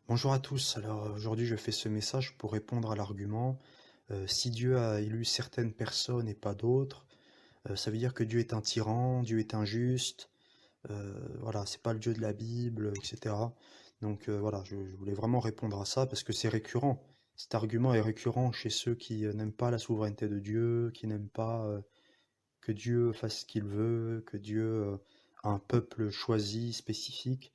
Bonjour à tous, alors aujourd'hui je fais ce message pour répondre à l'argument si Dieu a élu certaines personnes et pas d'autres, ça veut dire que Dieu est un tyran, Dieu est injuste, voilà, c'est pas le Dieu de la Bible, etc. Donc voilà, je voulais vraiment répondre à ça parce que c'est récurrent. Cet argument est récurrent chez ceux qui n'aiment pas la souveraineté de Dieu, qui n'aiment pas que Dieu fasse ce qu'il veut, que Dieu a un peuple choisi, spécifique.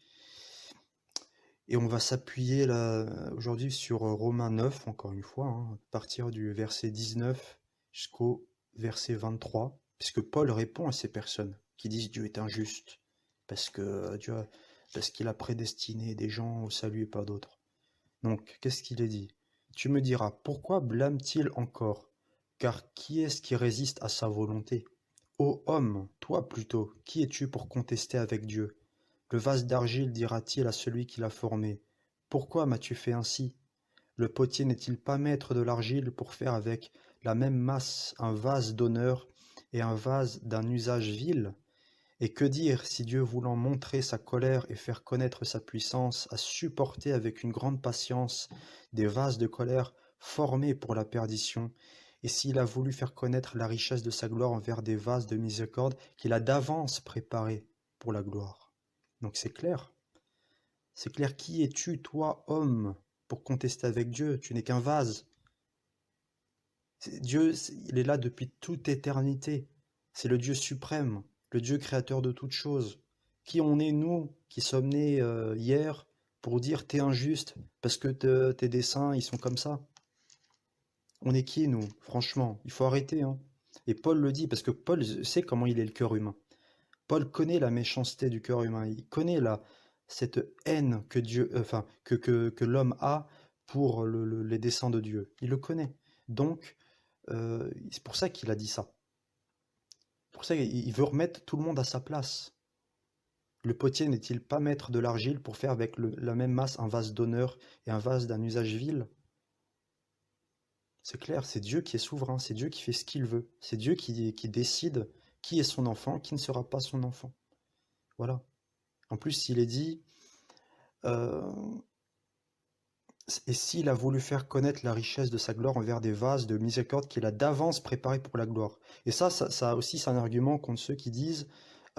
Et on va s'appuyer là aujourd'hui sur Romains 9, encore une fois, hein, à partir du verset 19 jusqu'au verset 23, puisque Paul répond à ces personnes qui disent Dieu est injuste, parce qu'il a prédestiné des gens au salut et pas d'autres. Donc, qu'est-ce qu'il est dit? Tu me diras, pourquoi blâme-t-il encore? Car qui est-ce qui résiste à sa volonté? Ô homme, toi plutôt, qui es-tu pour contester avec Dieu? Le vase d'argile dira-t-il à celui qui l'a formé: Pourquoi m'as-tu fait ainsi? Le potier n'est-il pas maître de l'argile pour faire avec la même masse un vase d'honneur et un vase d'un usage vil? Et que dire si Dieu, voulant montrer sa colère et faire connaître sa puissance, a supporté avec une grande patience des vases de colère formés pour la perdition, et s'il a voulu faire connaître la richesse de sa gloire envers des vases de miséricorde qu'il a d'avance préparés pour la gloire? Donc c'est clair. C'est clair. Qui es-tu, toi, homme, pour contester avec Dieu? Tu n'es qu'un vase. Dieu, il est là depuis toute éternité. C'est le Dieu suprême, le Dieu créateur de toutes choses. Qui on est, nous, qui sommes nés hier, pour dire t'es injuste, parce que tes desseins, ils sont comme ça? On est qui, nous? Franchement, il faut arrêter, hein. Et Paul le dit, parce que Paul sait comment il est le cœur humain. Paul connaît la méchanceté du cœur humain, il connaît cette haine que Dieu, enfin, que l'homme a pour les desseins de Dieu. Il le connaît. Donc, c'est pour ça qu'il a dit ça. C'est pour ça qu'il veut remettre tout le monde à sa place. Le potier n'est-il pas maître de l'argile pour faire avec la même masse un vase d'honneur et un vase d'un usage vil? C'est clair, c'est Dieu qui est souverain, c'est Dieu qui fait ce qu'il veut. C'est Dieu qui décide qui est son enfant, qui ne sera pas son enfant. Voilà. En plus, il est dit, euh, et s'il a voulu faire connaître la richesse de sa gloire envers des vases de miséricorde qu'il a d'avance préparés pour la gloire. Et ça aussi, c'est un argument contre ceux qui disent,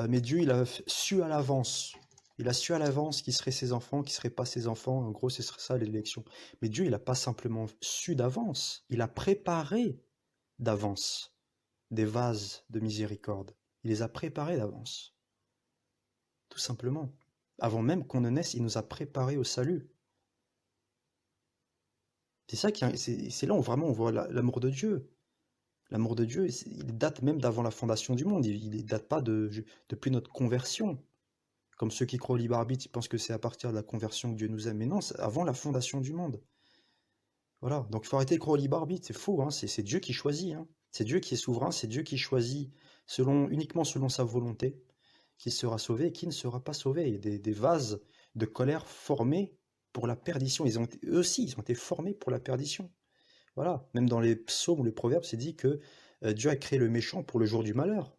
mais Dieu, il a su à l'avance. Il a su à l'avance qui seraient ses enfants, qui seraient pas ses enfants. En gros, ce serait ça l'élection. Mais Dieu, il n'a pas simplement su d'avance. Il a préparé d'avance des vases de miséricorde. Il les a préparés d'avance. Tout simplement. Avant même qu'on ne naisse, il nous a préparés au salut. C'est ça c'est là où vraiment on voit l'amour de Dieu. L'amour de Dieu, il date même d'avant la fondation du monde. Il date pas depuis notre conversion. Comme ceux qui croient au libre arbitre, ils pensent que c'est à partir de la conversion que Dieu nous aime. Mais non, c'est avant la fondation du monde. Voilà. Donc il faut arrêter de croire au libre arbitre. C'est faux, hein. C'est Dieu qui choisit, hein. C'est Dieu qui est souverain. C'est Dieu qui choisit uniquement selon sa volonté, qui sera sauvé et qui ne sera pas sauvé. Il y a des vases de colère formés pour la perdition. Eux aussi, ils ont été formés pour la perdition. Voilà, même dans les psaumes ou les proverbes, c'est dit que Dieu a créé le méchant pour le jour du malheur.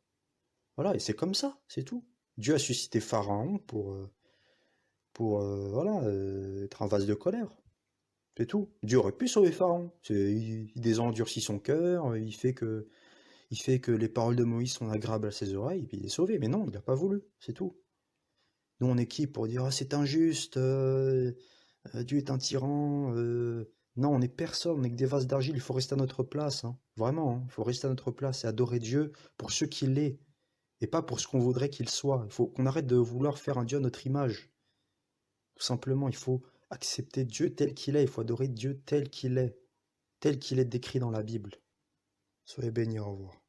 Voilà, et c'est comme ça, c'est tout. Dieu a suscité Pharaon pour voilà, être un vase de colère. C'est tout. Dieu aurait pu sauver Pharaon. Il désendurcit son cœur, il fait que les paroles de Moïse sont agréables à ses oreilles, et puis il est sauvé. Mais non, il n'a pas voulu, c'est tout. Nous, on est qui pour dire ah, c'est injuste, Dieu est un tyran. Non, on n'est personne, on n'est que des vases d'argile, il faut rester à notre place, hein. Vraiment, hein, il faut rester à notre place et adorer Dieu pour ce qu'il est, et pas pour ce qu'on voudrait qu'il soit. Il faut qu'on arrête de vouloir faire un Dieu à notre image. Tout simplement, il faut accepter Dieu tel qu'il est, il faut adorer Dieu tel qu'il est décrit dans la Bible. Soyez bénis, au revoir.